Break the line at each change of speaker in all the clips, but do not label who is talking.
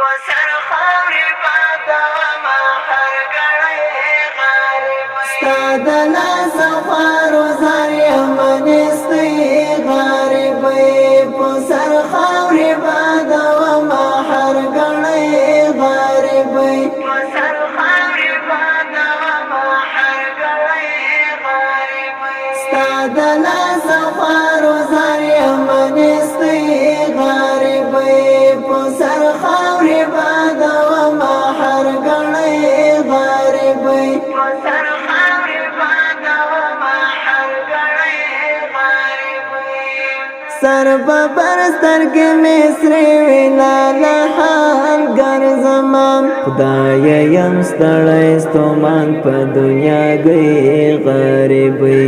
وسر خاورې بادومه هر ګړی غریب
ستا د لاس خوارو زار یم نیستی غریب په سر خاورې بادومه هر ګړی غریب
وسر خاورې بادومه هر ګړی غریب
ستا د لاس خوارو زار یم نیستی غریب په سر خاورې بادومه هر ګړی غریب
وسر خاورې بادومه هر ګړی غریب
سر ببر سترګې مې سرې وې لاله حال ګرځمه خدایه یم ستړی ستومان په دنیا گئی غریبۍ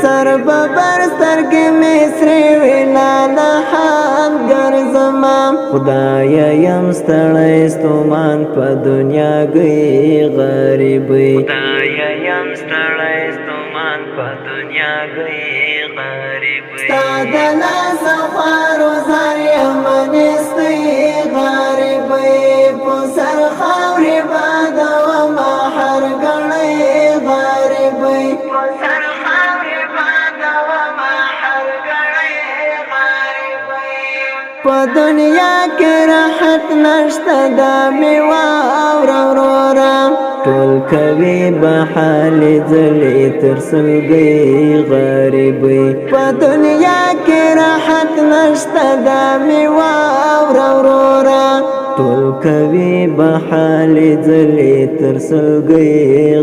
سر ببر سترګې مې سرې وې لاله حال ګرځمه خدایه یم ستړی ستومان په دنیا گئی غریبۍ خدایه یم ستړی ستومان په دنیا گئی غریبۍ ستا د لاس خوارو زار یم نیستی غریبۍ په سر خاورې بادومه هر ګړی غریبۍ
وسر خاورې بادومه هر ګړی غریب
په دنیا کې راحت نشته دا مې واوره وروره ټول کوي به حالې ځلې تر سلګۍ غریبۍ په دنیا کې راحت نشته دا مې واوره وروره ټول کوي به حالې ځلې تر سلګۍ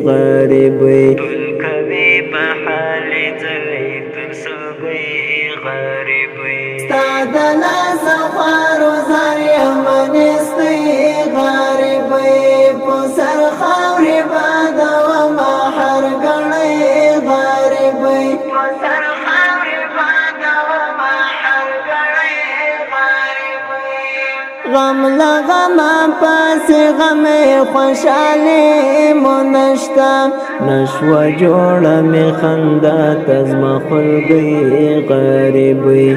غریبۍ ټول کوي به حالې ځلې تر سلګۍ غریبۍ ستا د لاس خوارو زار یم نیستی غریبۍ په سر خاورې بادومه هر ګړی غریبۍ
وسر خاورې بادومه هر ګړی غریب
غم له غمه پسې غمې خوشحالي مو نشته نشوه جوړه مې خندا ته زما خلګۍ غریبۍ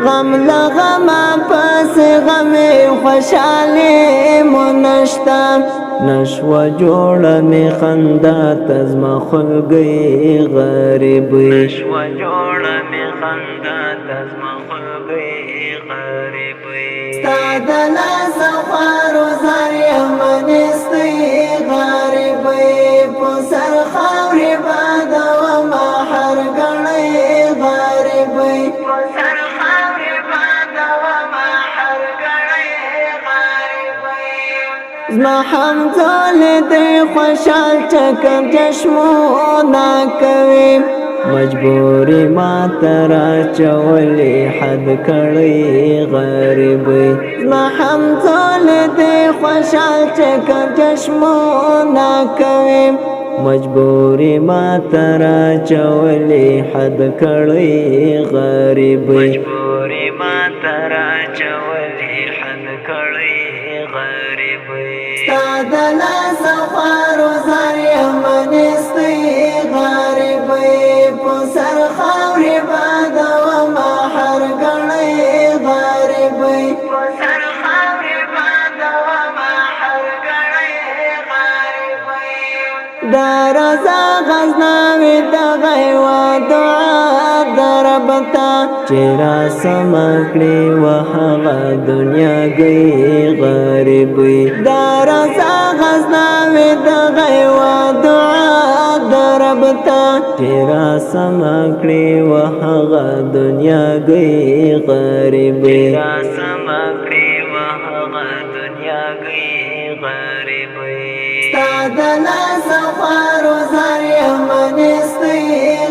غم له غمه پسې غمې خوشحالي مو نشته نشوه جوړه مې خندا ته زما خلګۍ غریبۍ نشوه جوړه مې خندا ته زما خلګۍ غریبۍ ستا د لاس خوارو زار یم نیستی غریبۍ په سر خاورې بادومه هر ګړی غریبۍ
وسر خاورې بادومه هر ګړی غریب
زما همزولې دی خوشحال چکر چشمونه کوي مجبورې ماته راچولې حد کړی غریبۍ زما همزولې دی خوشحال چکر چشمونه کوي مجبورې ماته راچولې حد کړی غریبۍ مجبورې ماته راچولې حد کړی غریبۍ ستا د لاس خوارو زار یم نیستی غریبۍ په سر خاورې بادومه هر ګړی غریبۍ
وسر خاورې بادومه هر ګړی غریب
دا رضا غزناوي دغه یوه دعا د رب ته چې راسمه کړې وه هغه دنیا گئی غریبۍ دا رضا غزناوي دغه یوه دعا د رب ته چې راسمه کړې وه هغه دنیا گئی غریبۍ راسمه کړې وه هغه دنیا گئی غریبۍ ستا د لاس خوارو زار یم نیستی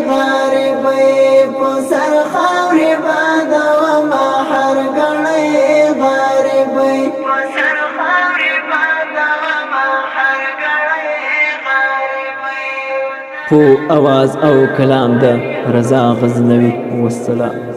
غریبۍ په سر خاورې بادومه هر ګړی غریبۍ
وسر خاورې بادومه هر ګړی غریب
په اواز او کلام د رضا غزنوي والسلام.